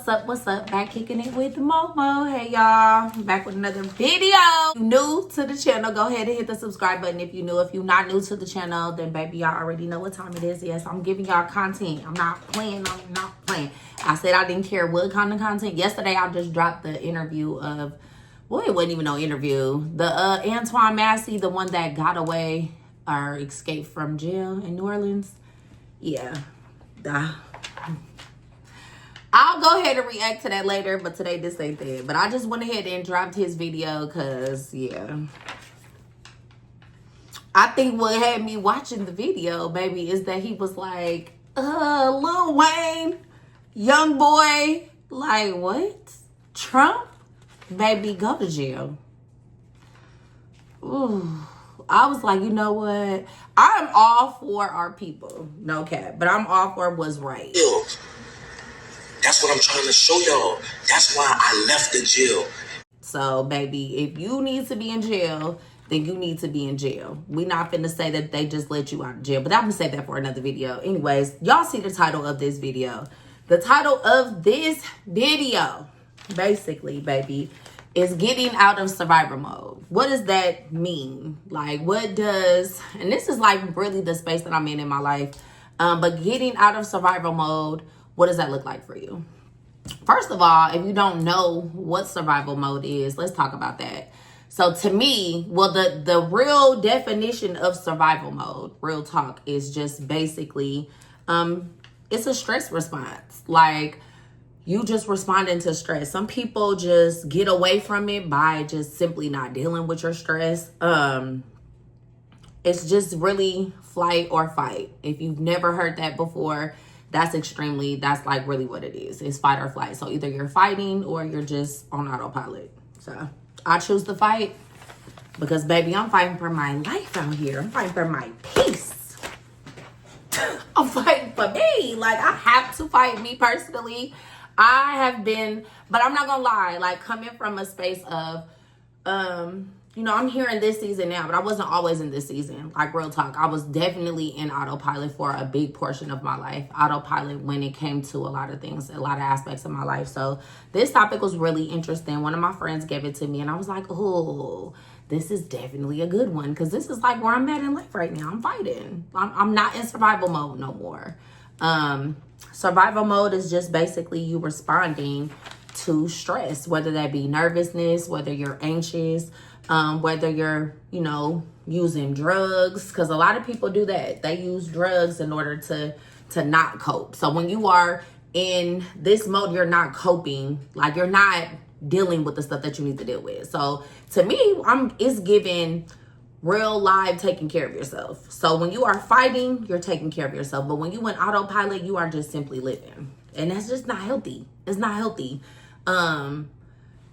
What's up? Back kicking it with Momo. Hey y'all, back with another video. If you're new to the channel, go ahead and hit the subscribe button if you're new. If you're not new to the channel, then baby, y'all already know what time it is. Yes, I'm giving y'all content. I'm not playing. I said I didn't care what kind of content. Yesterday, I just dropped the interview of, well, it wasn't even no interview. The Antoine Massey, the one that got away or escaped from jail in New Orleans. Yeah. I'll go ahead and react to that later, but today this ain't that. But I just went ahead and dropped his video because, yeah. I think what had me watching the video, baby, is that he was like, Lil Wayne, young boy, like, what? Trump? Baby, go to jail. Ooh. I was like, you know what? I'm all for our people. No cap. But I'm all for what's right. That's what I'm trying to show y'all. That's why I left the jail. So, baby, if you need to be in jail, then you need to be in jail. We not finna say that they just let you out of jail. But I'm gonna save that for another video. Anyways, y'all see the title of this video. The title of this video, basically, baby, is getting out of survivor mode. What does that mean? Like, what does, and this is like really the space that I'm in my life, but getting out of survival mode, what does that look like for you? First of all, if you don't know what survival mode is, let's talk about that. So to me, well, the real definition of survival mode, real talk, is just basically, it's a stress response. Like, you just responding to stress. Some people just get away from it by just simply not dealing with your stress. It's just really flight or fight. If you've never heard that before, that's like really what it is. It's fight or flight. So either you're fighting or you're just on autopilot. So I choose to fight because, baby, I'm fighting for my life out here. I'm fighting for my peace. I'm fighting for me. Like, I have to fight me personally. I have been, but I'm not gonna lie, like, coming from a space of, you know, I'm here in this season now, but I wasn't always in this season. Like, real talk, I was definitely in autopilot for a big portion of my life. Autopilot when it came to a lot of things, a lot of aspects of my life. So this topic was really interesting. One of my friends gave it to me and I was like, oh, this is definitely a good one. Cause this is like where I'm at in life right now. I'm fighting. I'm not in survival mode no more. Survival mode is just basically you responding to stress, whether that be nervousness, whether you're anxious, whether you're, you know, using drugs, because a lot of people do that. They use drugs in order to not cope. So when you are in this mode, you're not coping, like you're not dealing with the stuff that you need to deal with. So to me, it's giving real live taking care of yourself. So when you are fighting, you're taking care of yourself. But when you in autopilot, you are just simply living. And that's just not healthy. It's not healthy. In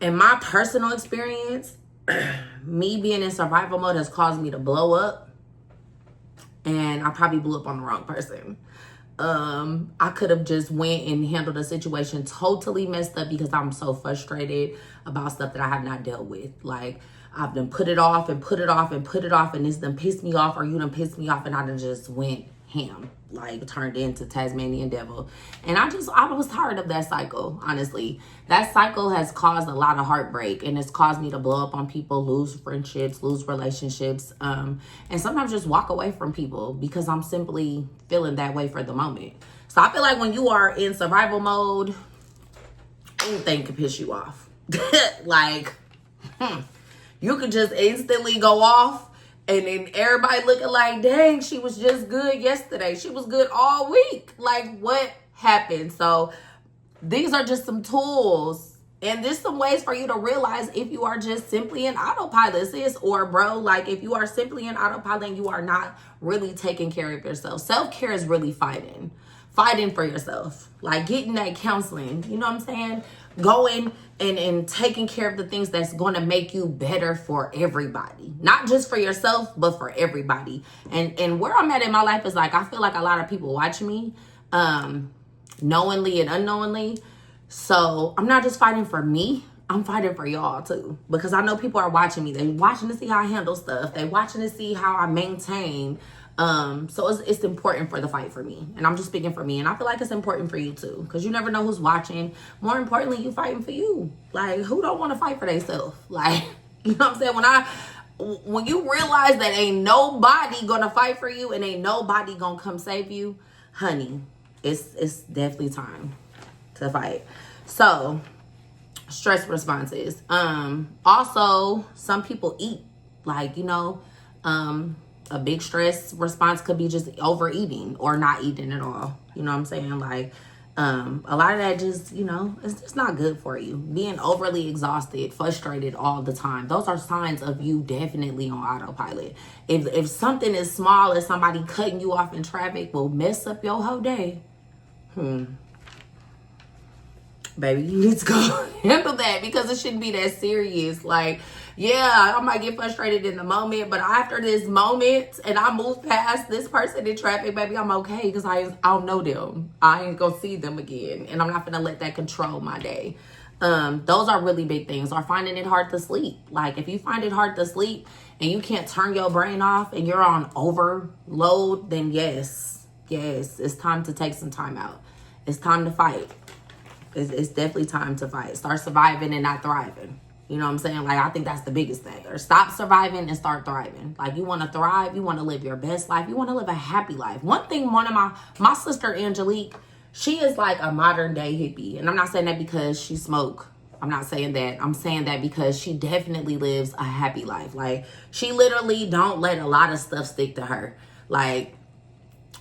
my personal experience, me being in survival mode has caused me to blow up. And I probably blew up on the wrong person. I could have just went and handled the situation totally messed up because I'm so frustrated about stuff that I have not dealt with. Like, I've done put it off and put it off and put it off, and it's done pissed me off, or you done pissed me off, and I done just went ham, like turned into Tasmanian devil. And I was tired of that cycle, honestly. That cycle has caused a lot of heartbreak, and it's caused me to blow up on people, lose friendships, lose relationships, and sometimes just walk away from people because I'm simply feeling that way for the moment. So I feel like when you are in survival mode, anything can piss you off. Like, you could just instantly go off, and then everybody looking like, dang, she was just good yesterday. She was good all week. Like, what happened? So these are just some tools. And there's some ways for you to realize if you are just simply in autopilot, sis, or bro, like if you are simply in autopilot and you are not really taking care of yourself. Self-care is really fighting for yourself, like getting that counseling, you know what I'm saying? Going and taking care of the things that's going to make you better for everybody, not just for yourself, but for everybody. And where I'm at in my life is like, I feel like a lot of people watch me, knowingly and unknowingly. So I'm not just fighting for me. I'm fighting for y'all too, because I know people are watching me. They watching to see how I handle stuff. They watching to see how I maintain So it's important for the fight for me. And I'm just speaking for me. And I feel like it's important for you too. Because you never know who's watching. More importantly, you fighting for you. Like, who don't want to fight for themselves? Like, you know what I'm saying? When you realize that ain't nobody gonna fight for you and ain't nobody gonna come save you, honey, it's definitely time to fight. So, stress responses. Also, some people eat. Like, you know, a big stress response could be just overeating or not eating at all. You know what I'm saying? Like, a lot of that just, you know, it's just not good for you. Being overly exhausted, frustrated all the time. Those are signs of you definitely on autopilot. If something as small as somebody cutting you off in traffic will mess up your whole day, baby, you need to go handle that, because it shouldn't be that serious. Like, yeah, I might get frustrated in the moment, but after this moment and I move past this person in traffic, baby, I'm okay, because I don't know them. I ain't gonna see them again, and I'm not gonna let that control my day. Those are really big things. Or finding it hard to sleep. Like, if you find it hard to sleep and you can't turn your brain off and you're on overload, then yes, it's time to take some time out. It's time to fight. It's definitely time to fight. Start surviving and not thriving. You know what I'm saying? Like, I think that's the biggest thing. Or stop surviving and start thriving. Like, you want to thrive. You want to live your best life. You want to live a happy life. One thing, one of my sister, Angelique, she is like a modern day hippie. And I'm not saying that because she smoke. I'm not saying that. I'm saying that because she definitely lives a happy life. Like, she literally don't let a lot of stuff stick to her. Like,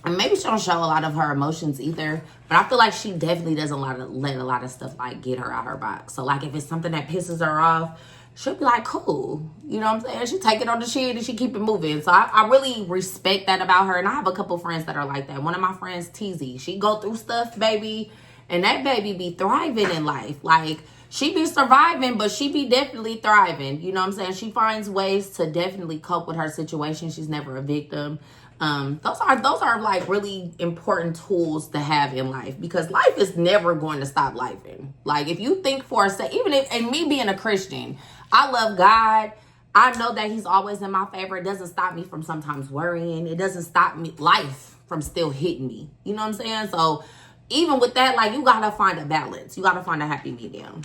and maybe she don't show a lot of her emotions either, but I feel like she definitely doesn't let a lot of stuff like get her out her box. So like, if it's something that pisses her off, she'll be like, cool. You know what I'm saying? She take it on the chin and she keep it moving. So I really respect that about her. And I have a couple friends that are like that. One of my friends, TZ, she go through stuff, baby, and that baby be thriving in life. Like, she be surviving, but she be definitely thriving. You know what I'm saying? She finds ways to definitely cope with her situation. She's never a victim. Those are like really important tools to have in life, because life is never going to stop lifing. Like, if you think for a second, even if, and me being a Christian, I love God. I know that he's always in my favor. It doesn't stop me from sometimes worrying. It doesn't stop life from still hitting me. You know what I'm saying? So even with that, like, you gotta find a balance. You gotta find a happy medium,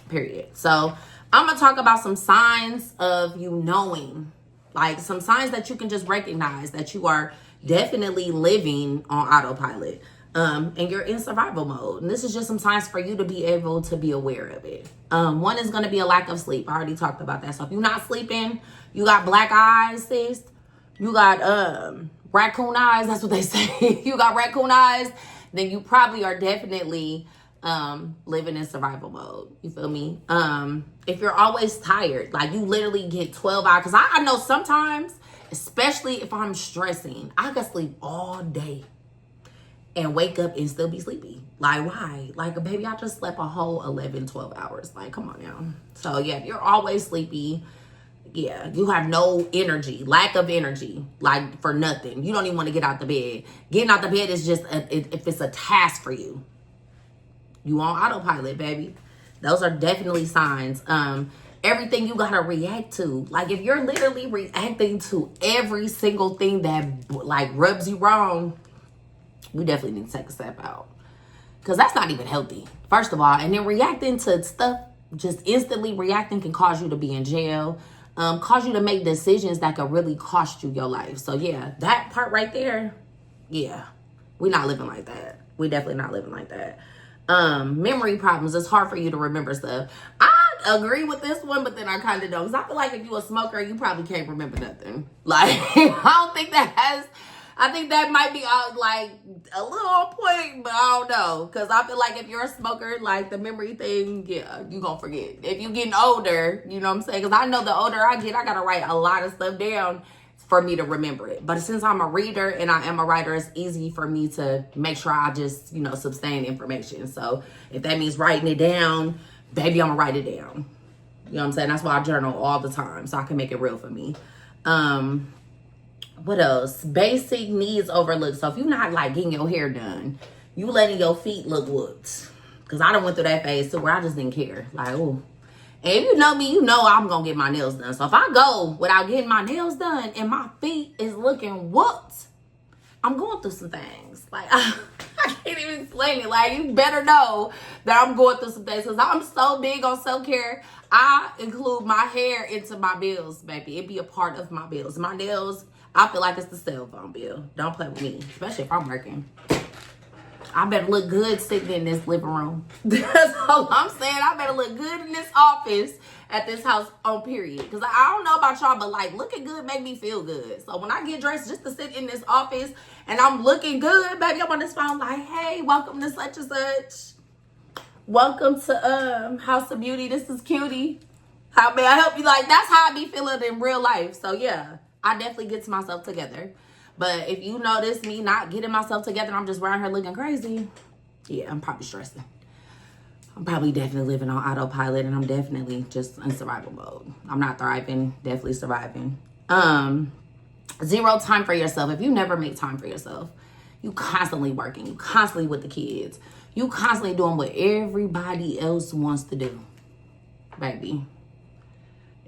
period. So I'm gonna talk about some signs of you knowing. Like, some signs that you can just recognize that you are definitely living on autopilot. And you're in survival mode. And this is just some signs for you to be able to be aware of it. One is going to be a lack of sleep. I already talked about that. So if you're not sleeping, you got black eyes, sis. You got raccoon eyes. That's what they say. You got raccoon eyes. Then you probably are definitely living in survival mode. You feel me? If you're always tired, like, you literally get 12 hours. Because I know sometimes, especially if I'm stressing, I can sleep all day and wake up and still be sleepy. Like, why? Like, baby, I just slept a whole 11, 12 hours. Like, come on now. So, yeah, if you're always sleepy, yeah, you have no energy, lack of energy, like, for nothing. You don't even want to get out the bed. Getting out the bed is just, if it's a task for you, you on autopilot, baby. Those are definitely signs. Everything you gotta react to. Like, if you're literally reacting to every single thing that, like, rubs you wrong, we definitely need to take a step out. Because that's not even healthy, first of all. And then reacting to stuff, just instantly reacting, can cause you to be in jail. Cause you to make decisions that could really cost you your life. So, yeah, that part right there, yeah, we're not living like that. We definitely not living like that. Memory problems. It's hard for you to remember stuff. I agree with this one, but then I kind of don't. Because I feel like if you're a smoker, you probably can't remember nothing. Like, I don't think that has... I think that might be like a little on point, but I don't know. Because I feel like if you're a smoker, like, the memory thing, yeah, you gonna forget. If you're getting older, you know what I'm saying? Because I know the older I get, I gotta write a lot of stuff down for me to remember it. But since I'm a reader and I am a writer, it's easy for me to make sure I just, you know, sustain information. So if that means writing it down, baby, I'm gonna write it down. You know what I'm saying? That's why I journal all the time, so I can make it real for me. What else? Basic needs overlooked. So if you're not, like, getting your hair done, you letting your feet look whooped. Because I done went through that phase too, where I just didn't care. Like, oh, And if you know me, you know I'm going to get my nails done. So if I go without getting my nails done and my feet is looking whooped, I'm going through some things. Like, I can't even explain it. Like, you better know that I'm going through some things. Because I'm so big on self-care. I include my hair into my bills, baby. It be a part of my bills. My nails, I feel like it's the cell phone bill. Don't play with me, especially if I'm working. I better look good sitting in this living room. That's all I'm saying. I better look good in this office at this house on period. Because I don't know about y'all, but like looking good make me feel good. So when I get dressed just to sit in this office and I'm looking good, baby, I'm on this phone like, hey, welcome to such and such. Welcome to House of Beauty. This is Cutie. How may I help you? Like, that's how I be feeling in real life. So yeah, I definitely get myself together. But if you notice me not getting myself together, I'm just around here looking crazy, yeah, I'm probably stressing. I'm probably definitely living on autopilot, and I'm definitely just in survival mode. I'm not thriving, definitely surviving. Zero time for yourself. If you never make time for yourself, you constantly working, you constantly with the kids, you constantly doing what everybody else wants to do, baby.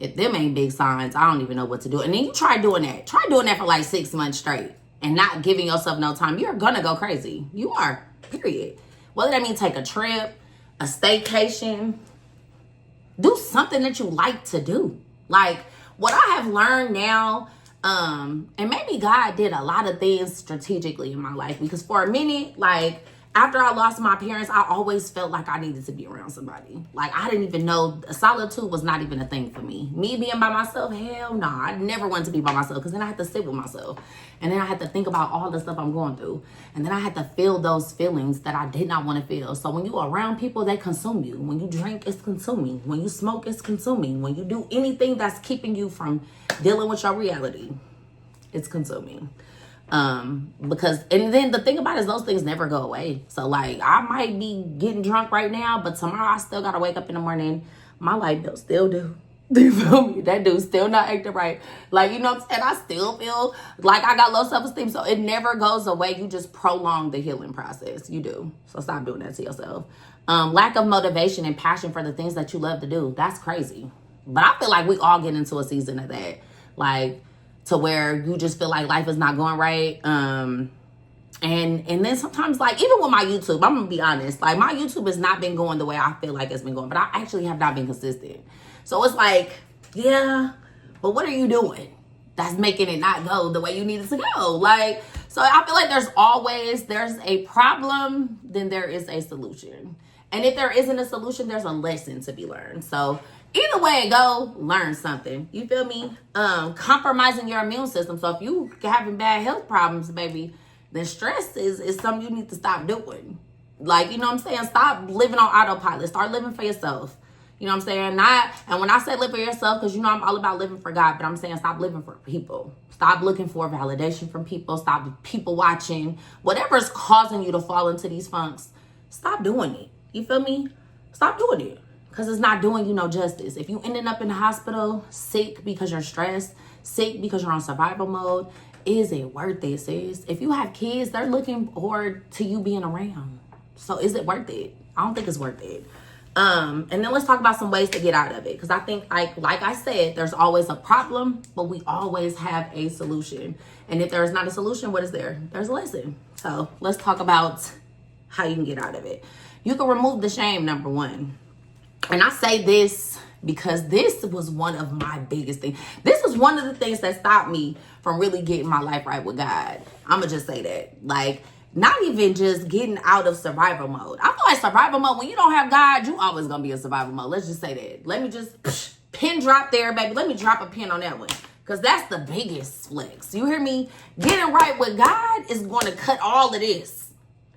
If them ain't big signs, I don't even know what to do. And then you try doing that. Try doing that for like 6 months straight and not giving yourself no time. You're gonna go crazy. You are, period. Whether that means take a trip, a staycation, do something that you like to do. Like what I have learned now, and maybe God did a lot of things strategically in my life, because for a minute, like after I lost my parents, I always felt like I needed to be around somebody. Like I didn't even know, solitude was not even a thing for me. Me being by myself, hell no. I never wanted to be by myself, because then I had to sit with myself. And then I had to think about all the stuff I'm going through. And then I had to feel those feelings that I did not want to feel. So when you're around people, they consume you. When you drink, it's consuming. When you smoke, it's consuming. When you do anything that's keeping you from dealing with your reality, it's consuming. Because, and then the thing about it is those things never go away. So like I might be getting drunk right now, but tomorrow I still gotta wake up in the morning, my light bill still due. You feel me? That dude's still not acting right. Like, you know what I'm saying? I still feel like I got low self-esteem. So it never goes away. You just prolong the healing process. You do. So stop doing that to yourself. Lack of motivation and passion for the things that you love to do. That's crazy. But I feel like we all get into a season of that. Like, to where you just feel like life is not going right. And then sometimes, like, even with my YouTube, I'm gonna be honest, like my YouTube has not been going the way I feel like it's been going, but I actually have not been consistent. So it's like, yeah, but what are you doing that's making it not go the way you need it to go? Like, so I feel like there's a problem, then there is a solution. And if there isn't a solution, there's a lesson to be learned. So either way it go, learn something. You feel me? Compromising your immune system. So if you having bad health problems, baby, then stress is something you need to stop doing. Like, you know what I'm saying? Stop living on autopilot. Start living for yourself. You know what I'm saying? And when I say live for yourself, because you know I'm all about living for God, but I'm saying stop living for people. Stop looking for validation from people. Stop people watching. Whatever's causing you to fall into these funks, stop doing it. You feel me? Stop doing it. Because it's not doing you no justice. If you ending up in the hospital sick because you're stressed, sick because you're on survival mode, is it worth it, sis? If you have kids, they're looking forward to you being around. So is it worth it? I don't think it's worth it. And then let's talk about some ways to get out of it. Because I think, like I said, there's always a problem, but we always have a solution. And if there's not a solution, what is there? There's a lesson. So let's talk about how you can get out of it. You can remove the shame, number one. And I say this because this was one of my biggest things. This was one of the things that stopped me from really getting my life right with God. I'm going to just say that. Like, not even just getting out of survival mode. I feel like survival mode, when you don't have God, you always going to be in survival mode. Let's just say that. Let me just pin drop there, baby. Let me drop a pin on that one. Because that's the biggest flex. You hear me? Getting right with God is going to cut all of this.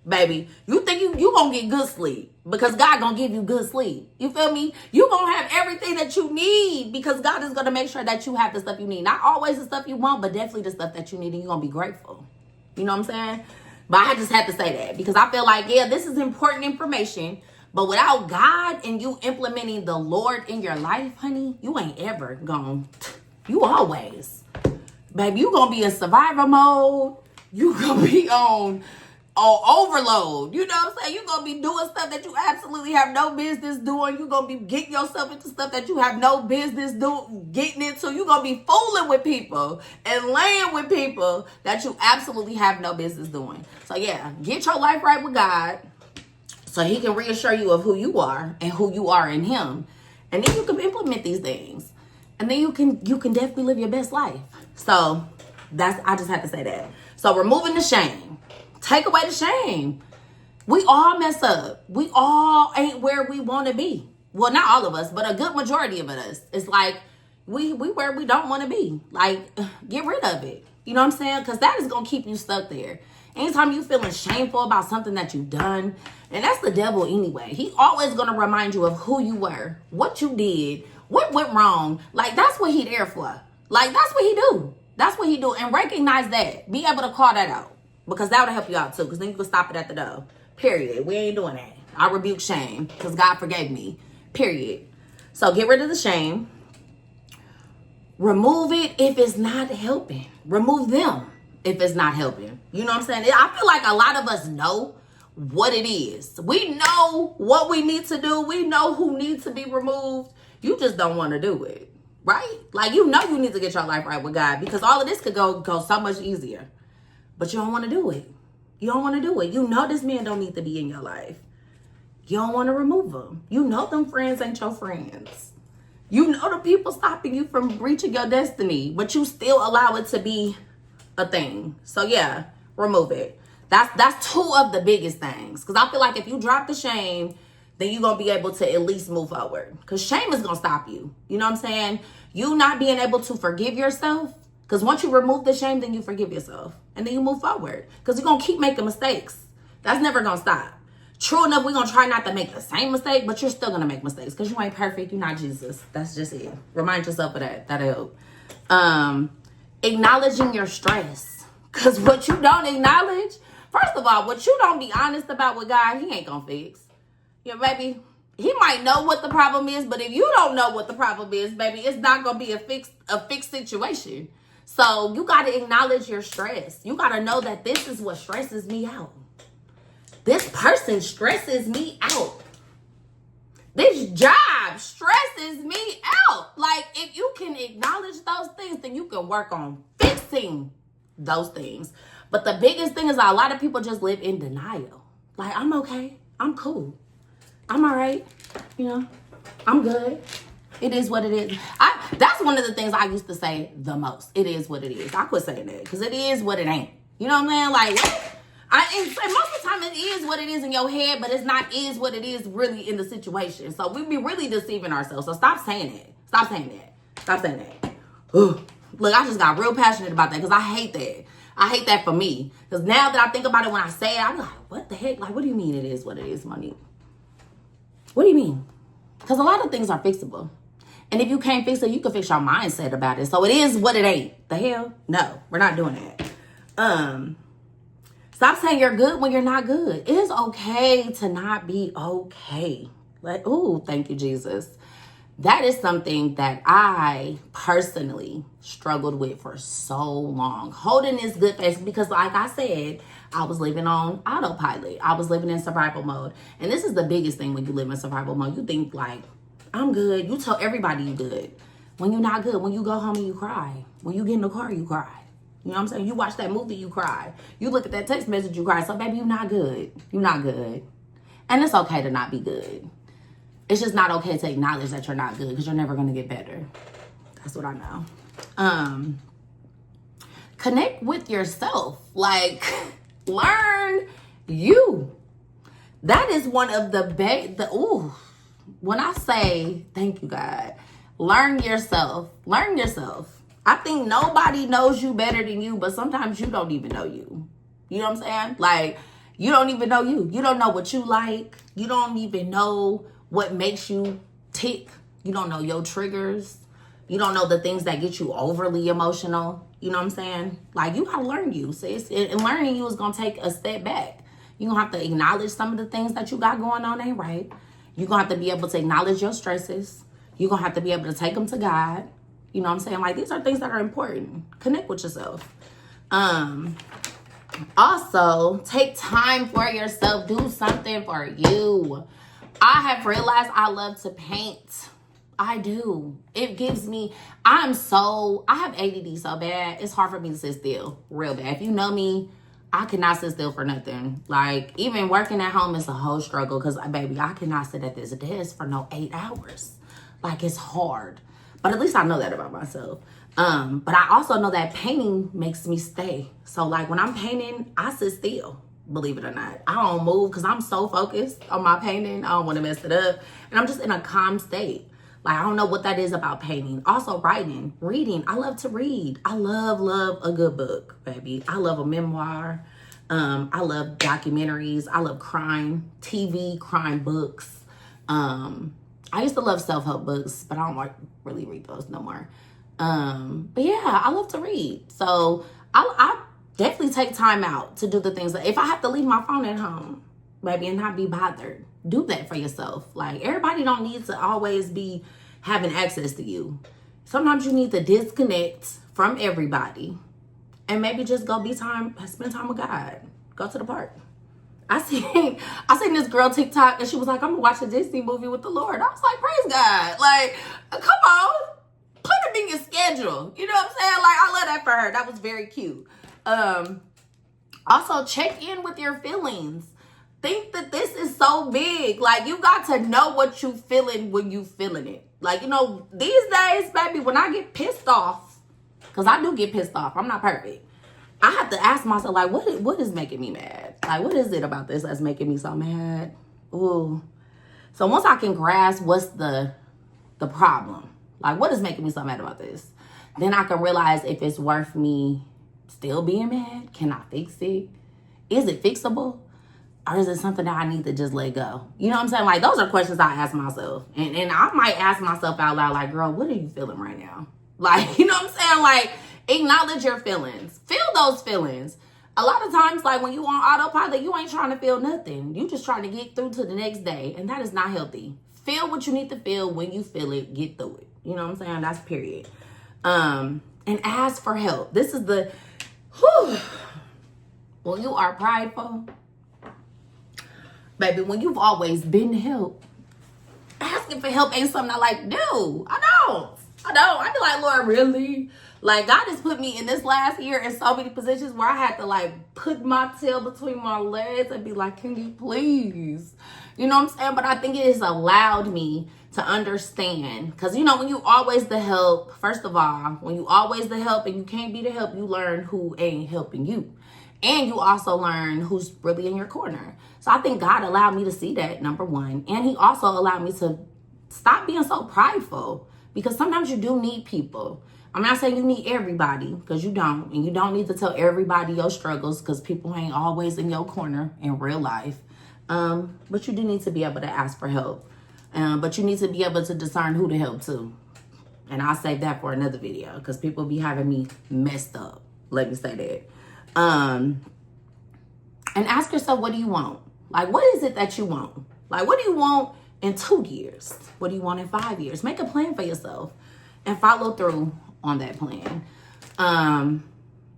Baby, you think you gonna get good sleep because God gonna give you good sleep. You feel me? You gonna have everything that you need because God is gonna make sure that you have the stuff you need. Not always the stuff you want, but definitely the stuff that you need, and you're gonna be grateful. You know what I'm saying? But I just had to say that because I feel like, yeah, this is important information, but without God and you implementing the Lord in your life, honey, you ain't ever gonna, you always, baby, you gonna be in survivor mode. You gonna be on overload. You know what I'm saying? You're going to be doing stuff that you absolutely have no business doing. You're going to be getting yourself into stuff that you have no business getting into. You're going to be fooling with people and laying with people that you absolutely have no business doing. So yeah, get your life right with God so he can reassure you of who you are and who you are in him. And then you can implement these things. And then you can definitely live your best life. So I just have to say that. So removing the shame. Take away the shame. We all mess up. We all ain't where we want to be. Well, not all of us, but a good majority of us. It's like we where we don't want to be. Like, get rid of it. You know what I'm saying? Because that is going to keep you stuck there. Anytime you feeling shameful about something that you've done, and that's the devil anyway. He always going to remind you of who you were, what you did, what went wrong. Like, that's what he there for. Like, that's what he do. That's what he do. And recognize that. Be able to call that out. Because that would help you out too. Because then you can stop it at the door. Period. We ain't doing that. I rebuke shame. Because God forgave me. Period. So get rid of the shame. Remove it if it's not helping. Remove them if it's not helping. You know what I'm saying? I feel like a lot of us know what it is. We know what we need to do. We know who needs to be removed. You just don't want to do it. Right? Like, you know you need to get your life right with God. Because all of this could go so much easier. But you don't want to do it. You don't want to do it. You know this man don't need to be in your life. You don't want to remove them. You know them friends ain't your friends. You know the people stopping you from reaching your destiny. But you still allow it to be a thing. So yeah, remove it. That's two of the biggest things. Because I feel like if you drop the shame, then you're going to be able to at least move forward. Because shame is going to stop you. You know what I'm saying? You not being able to forgive yourself. Because once you remove the shame, then you forgive yourself. And then you move forward. Because you're going to keep making mistakes. That's never going to stop. True enough, we're going to try not to make the same mistake, but you're still going to make mistakes. Because you ain't perfect. You're not Jesus. That's just it. Remind yourself of that. That'll help. Acknowledging your stress. Because what you don't acknowledge, first of all, what you don't be honest about with God, he ain't going to fix. Yeah, baby. He might know what the problem is, but if you don't know what the problem is, baby, it's not going to be a fixed situation. So you got to acknowledge your stress. You got to know that this is what stresses me out. This person stresses me out. This job stresses me out. Like, if you can acknowledge those things, then you can work on fixing those things. But the biggest thing is a lot of people just live in denial. Like, I'm okay. I'm cool. I'm all right. You know, I'm good. It is what it is. That's one of the things I used to say the most. It is what it is. I quit saying that because it is what it ain't. You know what I'm saying? Like, what? And most of the time it is what it is in your head, but it's not is what it is really in the situation. So we be really deceiving ourselves. So stop saying it. Stop saying that. Stop saying that. Ugh. Look, I just got real passionate about that because I hate that. I hate that for me. Because now that I think about it when I say it, I'm like, what the heck? Like, what do you mean it is what it is, Monique? What do you mean? Because a lot of things are fixable. And if you can't fix it, you can fix your mindset about it. So it is what it ain't. The hell? No, we're not doing that. Stop saying you're good when you're not good. It is okay to not be okay. Like, ooh, thank you, Jesus. That is something that I personally struggled with for so long. Holding this good face because, like I said, I was living on autopilot. I was living in survival mode. And this is the biggest thing when you live in survival mode. You think like, I'm good. You tell everybody you good. When you're not good, when you go home and you cry. When you get in the car, you cry. You know what I'm saying? You watch that movie, you cry. You look at that text message, you cry. So, baby, you're not good. You're not good. And it's okay to not be good. It's just not okay to acknowledge that you're not good because you're never going to get better. That's what I know. Connect with yourself. Like, learn you. That is one of the when I say, thank you, God, learn yourself. Learn yourself. I think nobody knows you better than you, but sometimes you don't even know you. You know what I'm saying? Like, you don't even know you. You don't know what you like. You don't even know what makes you tick. You don't know your triggers. You don't know the things that get you overly emotional. You know what I'm saying? Like, you gotta learn you, sis. And learning you is gonna take a step back. You're gonna have to acknowledge some of the things that you got going on ain't right. You're gonna have to be able to acknowledge your stresses. You're gonna have to be able to take them to God. You know what I'm saying? Like, these are things that are important. Connect with yourself. Also, take time for yourself. Do something for you. I have realized I love to paint. I do. It gives me, I have ADD so bad. It's hard for me to sit still real bad. If you know me, I cannot sit still for nothing. Like, even working at home is a whole struggle because, baby, I cannot sit at this desk for no 8 hours. Like, it's hard. But at least I know that about myself. But I also know that painting makes me stay. So, like, when I'm painting, I sit still, believe it or not. I don't move because I'm so focused on my painting. I don't want to mess it up. And I'm just in a calm state. Like, I don't know what that is about painting. Also, writing, reading. I love to read. I love a good book, baby. I love a memoir. I love documentaries. I love crime, TV, crime books. I used to love self-help books, but I don't really read those no more. But yeah, I love to read. So I definitely take time out to do the things that, if I have to leave my phone at home, baby, and not be bothered, do that for yourself. Like, everybody don't need to always be having access to you. Sometimes you need to disconnect from everybody and maybe just go spend time with God. Go to the park. I seen this girl TikTok and she was like, I'm gonna watch a Disney movie with the Lord. I was like, praise God. Like, come on. Put it in your schedule. You know what I'm saying? Like, I love that for her. That was very cute. Also, check in with your feelings. Think that this is so big. Like, you got to know what you feeling when you feeling it. Like, you know, these days, baby, when I get pissed off, because I do get pissed off. I'm not perfect. I have to ask myself, like, what is making me mad? Like, what is it about this that's making me so mad? Ooh. So once I can grasp what's the problem, like, what is making me so mad about this, then I can realize if it's worth me still being mad. Can I fix it? Is it fixable? Or is it something that I need to just let go? You know what I'm saying? Like, those are questions I ask myself. And I might ask myself out loud, like, girl, what are you feeling right now? Like, you know what I'm saying? Like, acknowledge your feelings. Feel those feelings. A lot of times, like, when you on autopilot, you ain't trying to feel nothing. You just trying to get through to the next day. And that is not healthy. Feel what you need to feel when you feel it. Get through it. You know what I'm saying? That's period. And ask for help. This is the... When you are prideful... Baby, when you've always been helped, asking for help ain't something I like to do. I don't. I be like, Lord, really? Like, God has put me in this last year in so many positions where I had to, like, put my tail between my legs and be like, can you please? You know what I'm saying? But I think it has allowed me to understand. Because, you know, when you always the help, first of all, when you always the help and you can't be the help, you learn who ain't helping you. And you also learn who's really in your corner. So I think God allowed me to see that, number one. And he also allowed me to stop being so prideful. Because sometimes you do need people. I'm not saying you need everybody, because you don't. And you don't need to tell everybody your struggles, because people ain't always in your corner in real life. But you do need to be able to ask for help. But you need to be able to discern who to help too. And I'll save that for another video, because people be having me messed up. Let me say that. And ask yourself, what do you want? Like, what is it that you want? Like, what do you want in 2 years? What do you want in 5 years? Make a plan for yourself and follow through on that plan.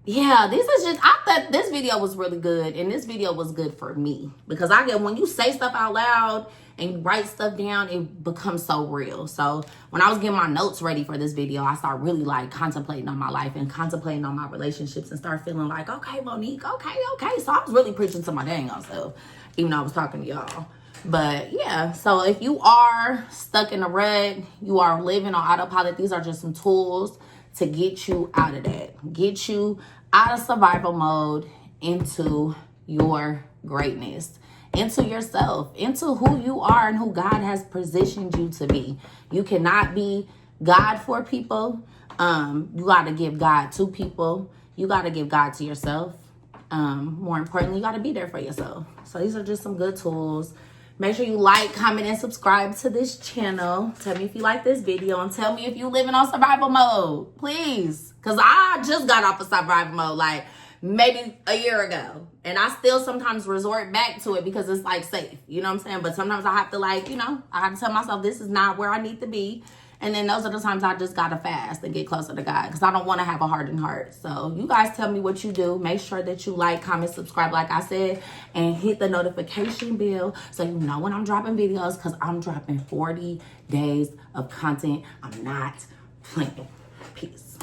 Yeah, I thought this video was really good, and this video was good for me, because when you say stuff out loud and you write stuff down, it becomes so real. So when I was getting my notes ready for this video, I started really, like, contemplating on my life and contemplating on my relationships and start feeling like, okay, Monique, okay. So I was really preaching to my dang on self, even though I was talking to y'all. But yeah, so if you are stuck in a rut, you are living on autopilot, these are just some tools to get you out of that. Get you out of survival mode into your greatness, into yourself, into who you are and who God has positioned you to be. You cannot be God for people. You got to give God to people. You got to give God to yourself. More importantly, you got to be there for yourself. So these are just some good tools. Make sure you like, comment, and subscribe to this channel. Tell me if you like this video, and tell me if you living on survival mode, please. Because I just got off of survival mode, like, maybe a year ago. And I still sometimes resort back to it because it's, like, safe. You know what I'm saying? But sometimes I have to, like, you know, I have to tell myself this is not where I need to be. And then those are the times I just gotta fast and get closer to God, because I don't want to have a hardened heart. So you guys tell me what you do. Make sure that you like, comment, subscribe, like I said, and hit the notification bell so you know when I'm dropping videos, because I'm dropping 40 days of content. I'm not playing. Peace.